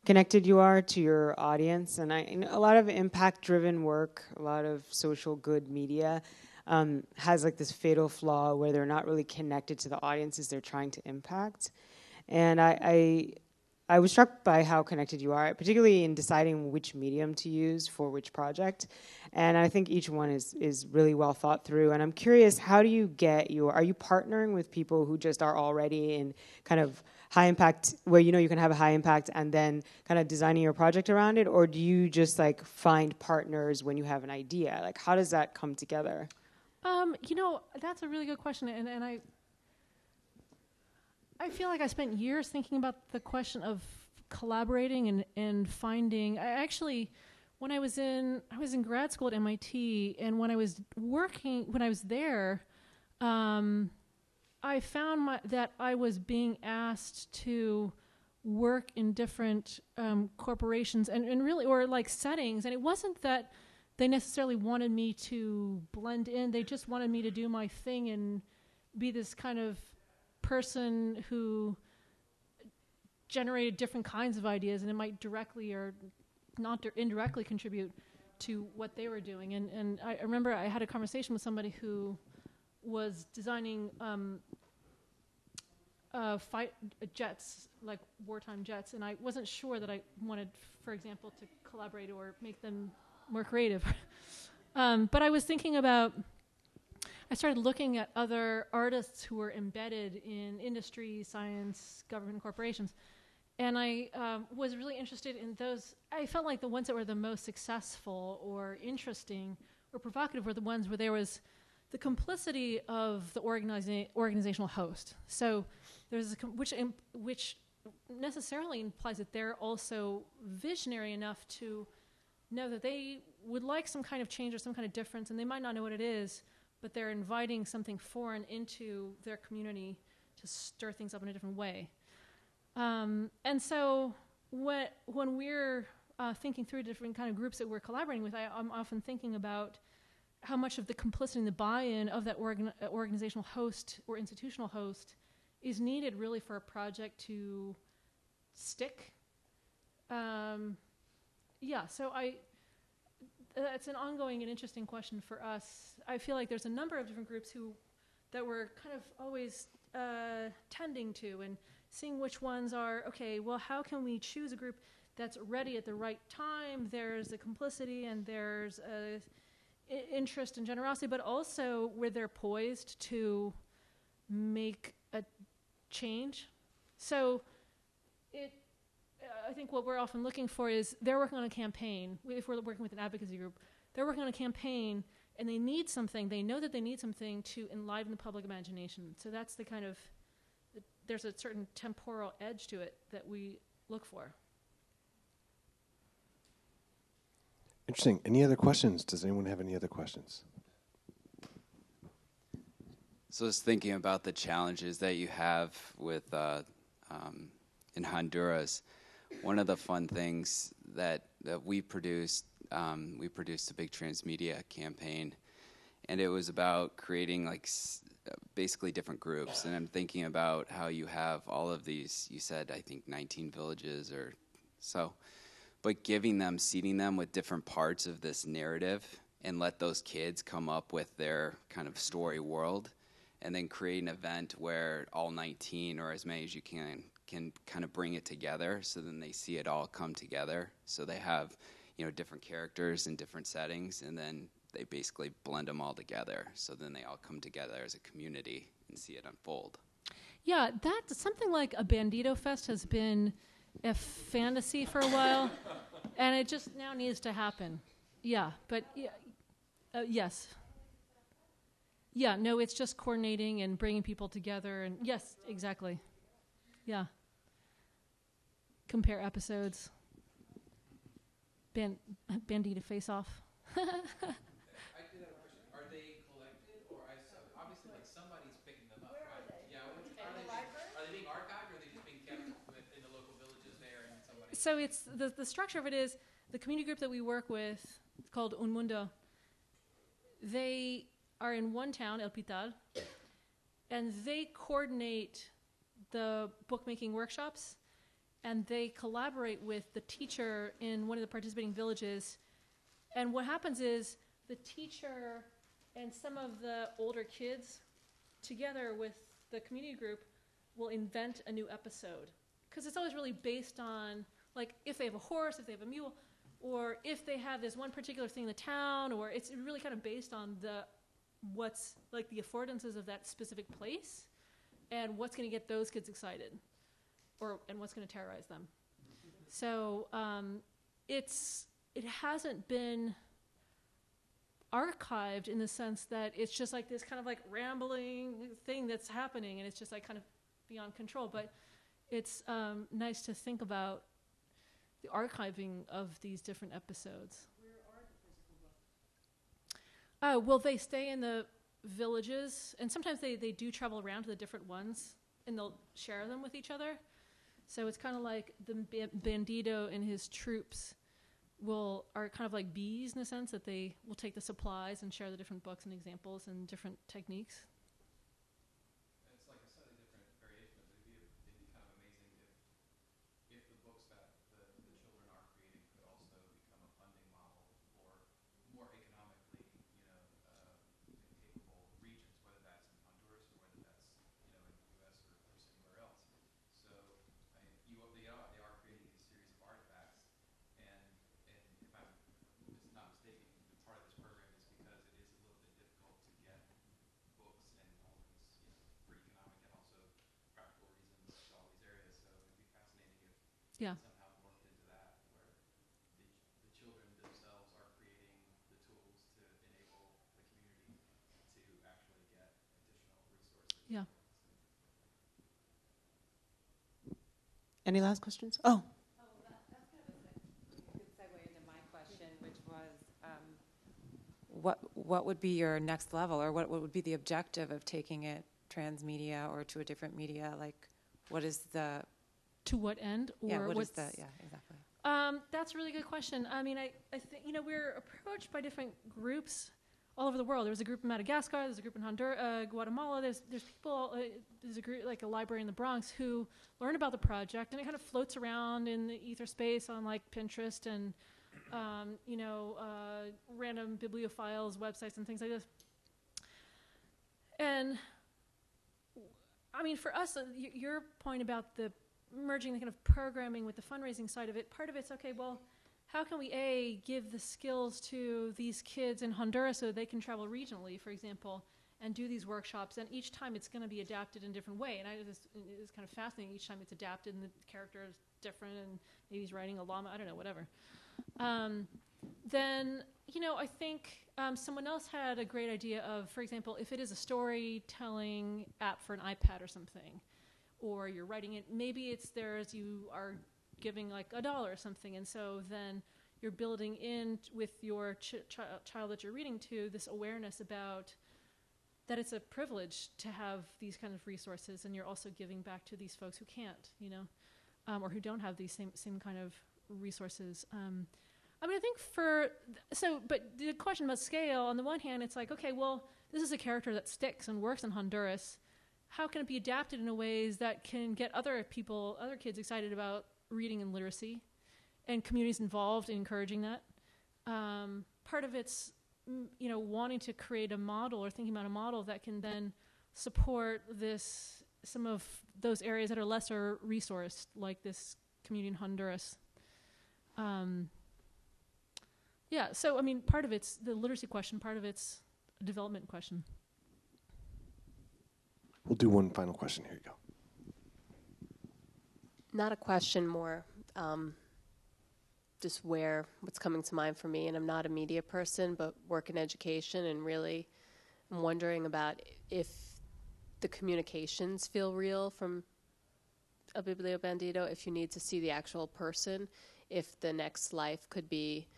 connected you are to your audience. And a lot of impact-driven work, a lot of social good media has like this fatal flaw where they're not really connected to the audiences they're trying to impact. And I was struck by how connected you are, particularly in deciding which medium to use for which project. And I think each one is really well thought through. And I'm curious, how do you are you partnering with people who just are already in kind of high impact, where you can have a high impact and then kind of designing your project around it? Or do you just like find partners when you have an idea? Like, how does that come together? That's a really good question. And I feel like I spent years thinking about the question of collaborating and finding. When I was in grad school at MIT, and when I was there, I found that I was being asked to work in different corporations and really, or like settings, and it wasn't that they necessarily wanted me to blend in. They just wanted me to do my thing and be this kind of person who generated different kinds of ideas, and it might directly or not indirectly contribute to what they were doing. And I remember I had a conversation with somebody who was designing fight jets, like wartime jets, and I wasn't sure that I wanted, for example, to collaborate or make them more creative. But I was thinking about, I started looking at other artists who were embedded in industry, science, government, corporations, and I was really interested in those. I felt like the ones that were the most successful or interesting or provocative were the ones where there was the complicity of the organizational host. So there's which necessarily implies that they're also visionary enough to know that they would like some kind of change or some kind of difference, and they might not know what it is, but they're inviting something foreign into their community to stir things up in a different way. And so when we're thinking through different kind of groups that we're collaborating with, I'm often thinking about how much of the complicity and the buy-in of that organizational host or institutional host is needed really for a project to stick. So it's an ongoing and interesting question for us. I feel like there's a number of different groups that we're kind of always tending to and seeing which ones are, okay, well, how can we choose a group that's ready at the right time? There's a complicity and there's a interest and generosity, but also where they're poised to make a change. So I think what we're often looking for is they're working on a campaign. If we're working with an advocacy group, they're working on a campaign and they need something. They know that they need something to enliven the public imagination. So that's the kind of, there's a certain temporal edge to it that we look for. Interesting. Any other questions? Does anyone have any other questions? So I was thinking about the challenges that you have with in Honduras. One of the fun things that we produced a big transmedia campaign, and it was about creating like basically different groups. And I'm thinking about how you have all of these, you said, I think 19 villages or so, but seeding them with different parts of this narrative and let those kids come up with their kind of story world, and then create an event where all 19 or as many as you can kind of bring it together, so then they see it all come together. So they have, different characters in different settings, and then they basically blend them all together. So then they all come together as a community and see it unfold. Yeah, something like a Bandito Fest has been a fantasy for a while, and it just now needs to happen. Yeah, but yes. Yeah, no, it's just coordinating and bringing people together, and yes, exactly. Yeah. Compare episodes. Bandito Face Off. I did have a question. Are they collected, or obviously like somebody's picking them up, right? Yeah. Are they being archived, or are they just being kept in the local villages there and somebody? So it's the structure of it is the community group that we work with. It's called Un Mundo. They are in one town, El Pital, and they coordinate the bookmaking workshops, and they collaborate with the teacher in one of the participating villages. And what happens is the teacher and some of the older kids, together with the community group, will invent a new episode. Because it's always really based on, like, if they have a horse, if they have a mule, or if they have this one particular thing in the town, or it's really kind of based on what's like the affordances of that specific place and what's going to get those kids excited and what's going to terrorize them. So it hasn't been archived in the sense that it's just like this kind of like rambling thing that's happening, and it's just like kind of beyond control. But it's nice to think about the archiving of these different episodes. Where are the physical books? Well, they stay in the villages, and sometimes they do travel around to the different ones, and they'll share them with each other. So it's kind of like the Bandito and his troops are kind of like bees in the sense that they will take the supplies and share the different books and examples and different techniques. It's like a slightly different variation, but it'd be kind of amazing if the books that the children are creating could also become a funding model for more economically, capable regions, whether that's in Honduras or whether that's, in the U.S. or somewhere else. So they are creating these series of artifacts, and if I'm not mistaken, part of this program is because it is a little bit difficult to get books and all these, for economic and also practical reasons to all these areas. So it'd be fascinating if Yeah. somehow morphed into that, where the children themselves are creating the tools to enable the community to actually get additional resources. Yeah. Any last questions? Oh. That's kind of a good segue into my question, which was, what would be your next level, or what would be the objective of taking it transmedia or to a different media? Like, what is the... To what end? Or yeah, what what's is the... Yeah, exactly. That's a really good question. I mean, I think, we're approached by different groups all over the world. There's a group in Madagascar, there's a group in Honduras, Guatemala, there's people, there's a group, like a library in the Bronx, who learn about the project, and it kind of floats around in the ether space on like Pinterest and, random bibliophiles, websites, and things like this. And, I mean, for us, your point about the merging the kind of programming with the fundraising side of it, part of it's, okay, well, how can we, give the skills to these kids in Honduras so that they can travel regionally, for example, and do these workshops? And each time it's going to be adapted in a different way. And it's kind of fascinating. Each time it's adapted and the character is different, and maybe he's riding a llama, I don't know, whatever. Then, I think someone else had a great idea of, for example, if it is a storytelling app for an iPad or something, or you're writing it, maybe it's there as you are giving like $1 or something, and so then you're building in with your child that you're reading to this awareness about that it's a privilege to have these kind of resources, and you're also giving back to these folks who can't, or who don't have these same kind of resources. I mean, I think but the question about scale, on the one hand, it's like, okay, well, this is a character that sticks and works in Honduras. How can it be adapted in a ways that can get other kids excited about reading and literacy, and communities involved in encouraging that? Part of it's, wanting to create a model or thinking about a model that can then support some of those areas that are lesser resourced, like this community in Honduras. So, I mean, part of it's the literacy question, part of it's a development question. We'll do one final question. Here you go. Not a question, more just what's coming to mind for me. And I'm not a media person, but work in education, and really I'm wondering about if the communications feel real from a Biblio Bandito, if you need to see the actual person, if the next life could be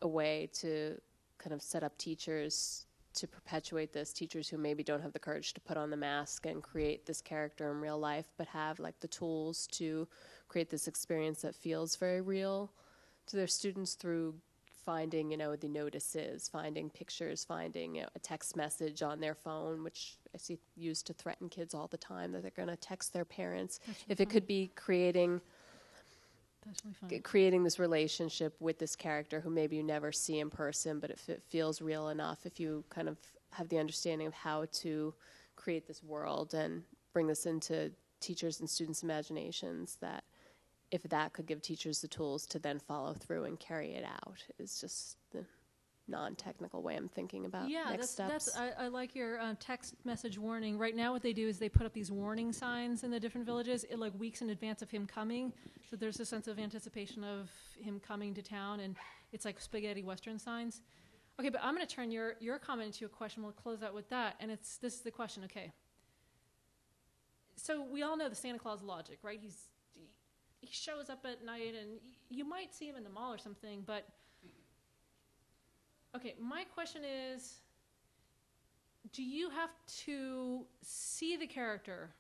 a way to kind of set up teachers to perpetuate this, teachers who maybe don't have the courage to put on the mask and create this character in real life, but have like the tools to create this experience that feels very real to their students through finding, the notices, finding pictures, finding a text message on their phone, which I see used to threaten kids all the time that they're going to text their parents. If it could be creating this relationship with this character who maybe you never see in person, but if it feels real enough, if you kind of have the understanding of how to create this world and bring this into teachers' and students' imaginations, that if that could give teachers the tools to then follow through and carry it out, is just the non-technical way I'm thinking about next steps. I like your text message warning. Right now what they do is they put up these warning signs in the different villages like weeks in advance of him coming. So there's a sense of anticipation of him coming to town, and it's like spaghetti Western signs. Okay, but I'm going to turn your comment into a question. We'll close out with that, and this is the question, okay. So we all know the Santa Claus logic, right? He shows up at night, and you might see him in the mall or something, but okay, my question is, do you have to see the character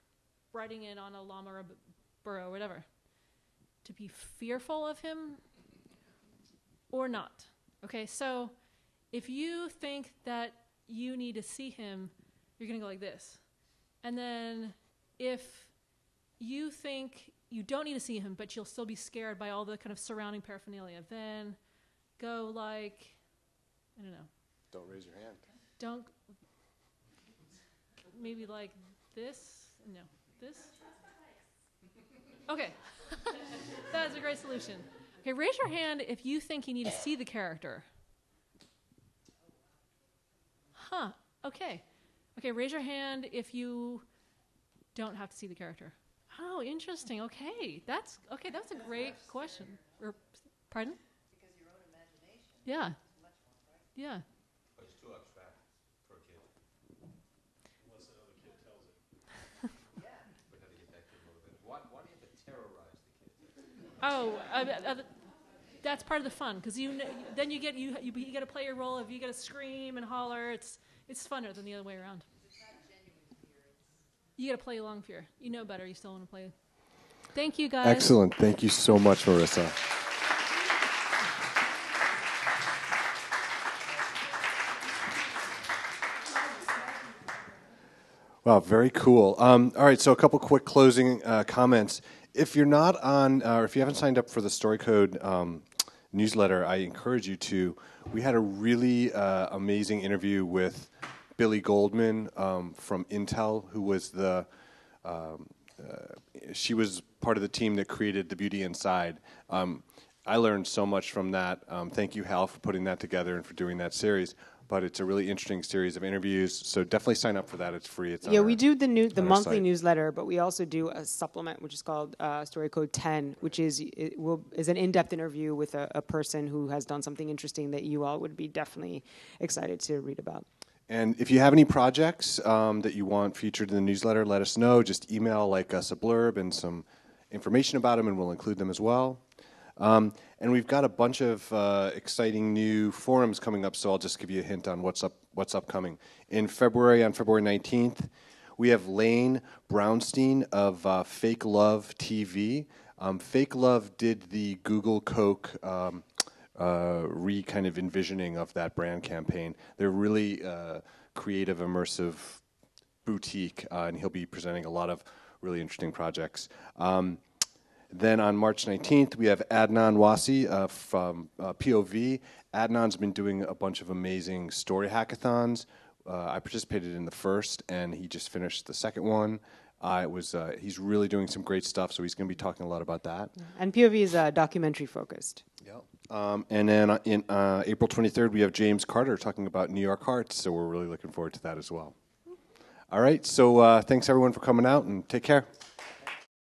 riding in on a llama or a burro or whatever to be fearful of him? or not. Okay, so if you think that you need to see him, you're going to go like this. And then if you think you don't need to see him, but you'll still be scared by all the kind of surrounding paraphernalia, then go like, I don't know. Don't raise your hand. Don't, maybe like this? No, this? Okay, that's a great solution. Okay, raise your hand if you think you need to see the character. Huh, okay. Okay, raise your hand if you don't have to see the character. Oh, interesting. Okay, that's a great question. Or, pardon? Because your own imagination. Yeah. Is much more practical. Yeah. But it's too abstract for a kid. Unless another kid tells it. Yeah. We got to get that kid motivated. Why do you have to terrorize the kids? Oh, that's part of the fun because then you get to play your role. If you got to scream and holler, it's funner than the other way around. It's not genuine fear. You got to play along fear. You know better. You still want to play. Thank you, guys. Excellent. Thank you so much, Marisa. Wow, very cool. All right, so a couple quick closing comments. If you're not on, or if you haven't signed up for the StoryCode newsletter, I encourage you to. We had a really amazing interview with Billy Goldman from Intel, who was she was part of the team that created The Beauty Inside. I learned so much from that. Thank you, Hal, for putting that together and for doing that series. But it's a really interesting series of interviews, so definitely sign up for that. It's free. It's we do the monthly site. newsletter, but we also do a supplement, which is called StoryCode 10, which is an in-depth interview with a person who has done something interesting that you all would be definitely excited to read about. And if you have any projects that you want featured in the newsletter, let us know. Just email us a blurb and some information about them, and we'll include them as well. And we've got a bunch of exciting new forums coming up, so I'll just give you a hint on what's upcoming. On February 19th, we have Lane Brownstein of Fake Love TV. Fake Love did the Google Coke kind of envisioning of that brand campaign. They're really creative, immersive boutique, and he'll be presenting a lot of really interesting projects. Then on March 19th, we have Adnan Wasi from POV. Adnan's been doing a bunch of amazing story hackathons. I participated in the first, and he just finished the second one. He's really doing some great stuff, so he's going to be talking a lot about that. And POV is documentary focused. Yep. And then in April 23rd, we have James Carter talking about New York Hearts, so we're really looking forward to that as well. All right, so thanks everyone for coming out, and take care.